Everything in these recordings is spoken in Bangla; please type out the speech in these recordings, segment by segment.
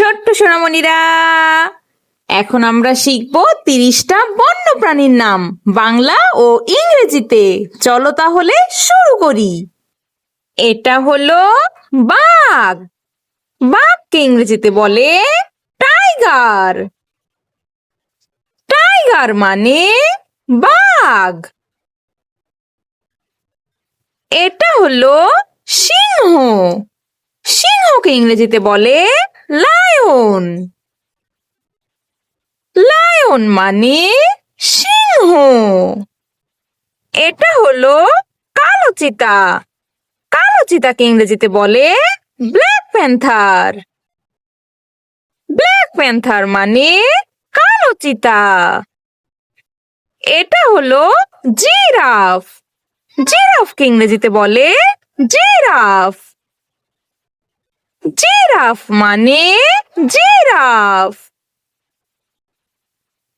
ছোট্ট সোনামণিরা, এখন আমরা শিখব 30টা বন্য প্রাণীর নাম বাংলা ও ইংরেজিতে। চলো তাহলে শুরু করি। এটা হলো বাঘ। বাঘকে ইংরেজিতে বলে টাইগার। টাইগার মানে বাঘ। এটা হলো সিংহ। সিংহকে ইংরেজিতে বলে লায়ন। লায়ন মানে সিংহ। এটা হলো কালো চিতা। কালো চিতাকে ইংরেজিতে বলে ব্ল্যাক প্যান্থার। ব্ল্যাক প্যান্থার মানে কালো চিতা। এটা হলো জিরাফ। জিরাফকে ইংরেজিতে বলে জিরাফ। জিরাফ মানে জিরাফ।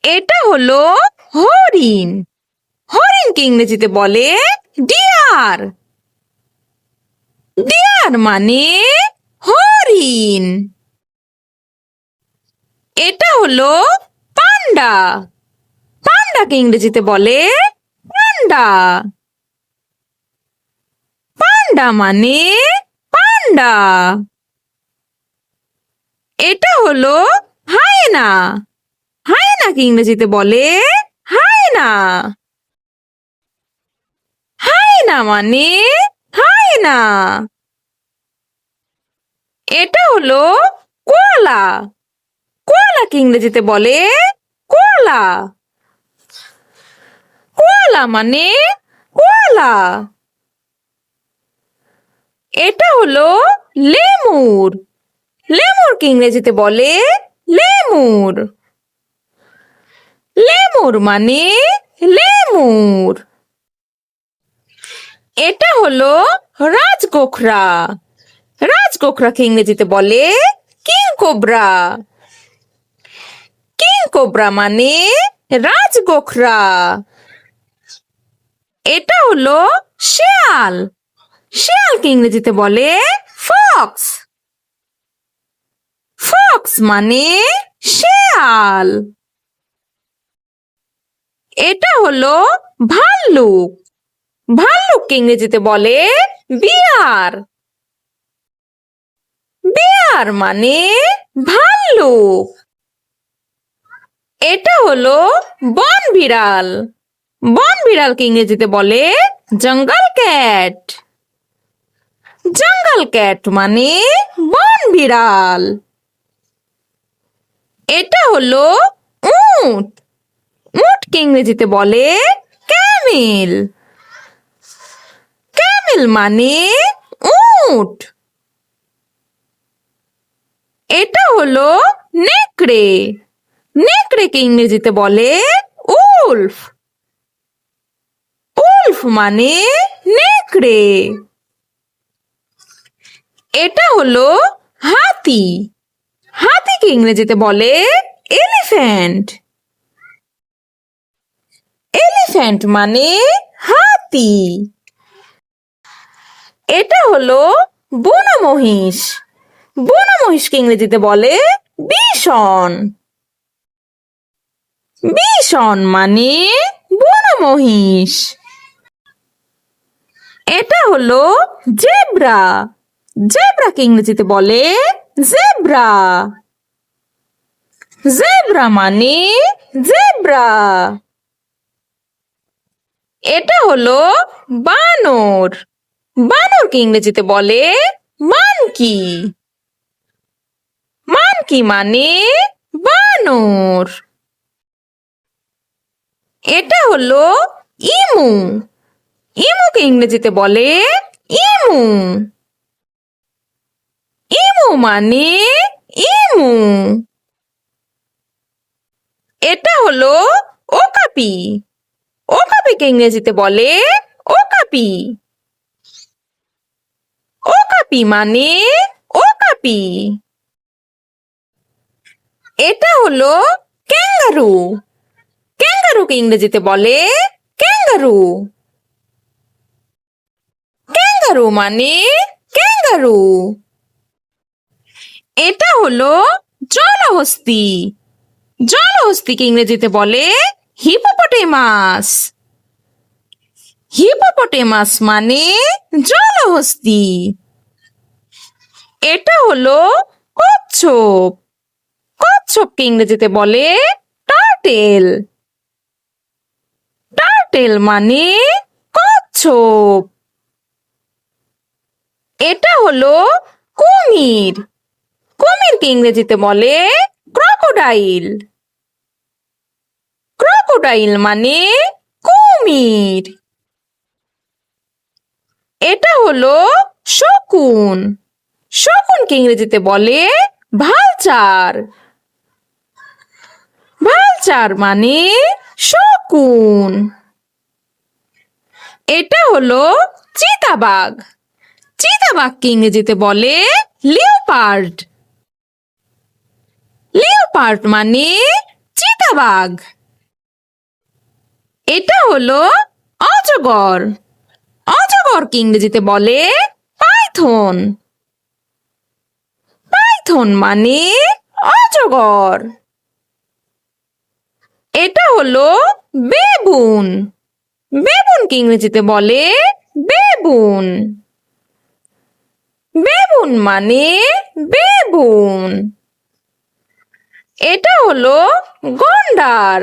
এটা হলো হরিণ। হরিণকে ইংরেজিতে বলে ডিয়ার। ডিয়ার মানে হরিণ। এটা হলো পান্ডা। পান্ডাকে ইংরেজিতে বলে পান্ডা। পান্ডা মানে পান্ডা। এটা হলো হায়না। হায়নাকে ইংরেজিতে বলে হায়না। হায়না মানে হায়না। এটা হলো কোয়ালা। কোয়ালাকে ইংরেজিতে বলে কোয়ালা। কোয়ালা মানে কোয়ালা। এটা হলো লেমুর। লেমুরকে ইংরেজিতে বলে লেমুর। লেমুর মানে লেমুর। এটা হলো রাজগোখরা। রাজগোখরাকে ইংরেজিতে বলে কিং কোবরা। কিং কোবরা মানে রাজগোখরা। এটা হলো শেয়াল। শেয়ালকে ইংরেজিতে বলে ফক্স। ফক্স মানে শেয়াল। এটা হলো ভাল্লুক। ভাল্লুককে ইংরেজিতে বলে বিয়ার। বিয়ার মানে ভাল্লুক। এটা হলো বন বিড়াল। বন বিড়ালকে ইংরেজিতে বলে জঙ্গল ক্যাট। জঙ্গল ক্যাট মানে বন বিড়াল। এটা হলো উট। উটকে ইংরেজিতে বলে ক্যামেল। ক্যামেল মানে উট। এটা হলো নেকড়ে। নেকড়েকে ইংরেজিতে বলে উলফ। উলফ মানে নেকড়ে। এটা হলো হাতি। হাতিকে ইংরেজিতে বলে এলিফ্যান্ট। এলিফ্যান্ট মানে হাতি। এটা হলো বুনো মহিষ। বুনো মহিষকে ইংরেজিতে বলে বিশন। বিশন মানে বুনো মহিষ। এটা হলো জেব্রা। জেব্রাকে ইংরেজিতে বলে জেব্রা। জেব্রা মানে জেব্রা। এটা হলো বানর। বানরকে ইংরেজিতে বলে মানকি। মানকি মানে বানর। এটা হলো ইমু। ইমুকে ইংরেজিতে বলে ইমু। ইমু মানে ইমু। এটা হলো ওকাপি। ওকাপিকে ইংরেজিতে বলে ওকাপি। ওকাপি মানে ওকাপি। এটা হলো ক্যাঙ্গারু। ক্যাঙ্গারুকে ইংরেজিতে বলে ক্যাঙ্গারু। ক্যাঙ্গারু মানে ক্যাঙ্গারু। এটা হলো জলহস্তী। জলহস্তিকে ইংরেজিতে বলে হিপোপটেমাস। হিপোপটেমাস মানে জলহস্তী। এটা হলো কচ্ছপ। কচ্ছপকে ইংরেজিতে বলে টার্টেল। টার্টেল মানে কচ্ছপ। এটা হলো কুমির। কুমিরকে ইংরেজিতে বলে ক্রোকোডাইল। ক্রোকোডাইল মানে কুমির। এটা হলো শকুন। শকুনকে ইংরেজিতে বলে ভালচার। ভালচার মানে শকুন। এটা হলো চিতাবাঘ। চিতাবাঘকে ইংরেজিতে বলে লিওপার্ড। লিওপার্ড মানে চিতাবাঘ। এটা হলো অজগর। অজগরকে ইংরেজিতে বলে পাইথন। পাইথন মানে অজগর। এটা হলো বেবুন। বেবুনকে ইংরেজিতে বলে বেবুন। বেবুন মানে বেবুন। এটা হলো গন্ডার।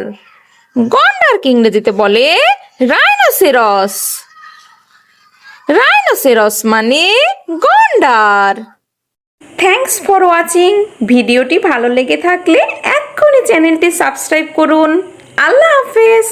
গন্ডারকে ইংরেজিতে বলে রাইনোসেরস। রাইনোসেরস মানে গন্ডার। Thanks for watching. ভিডিওটি ভালো লেগে থাকলে এক্ষুনি চ্যানেলটি সাবস্ক্রাইব করুন। আল্লাহ হাফেজ।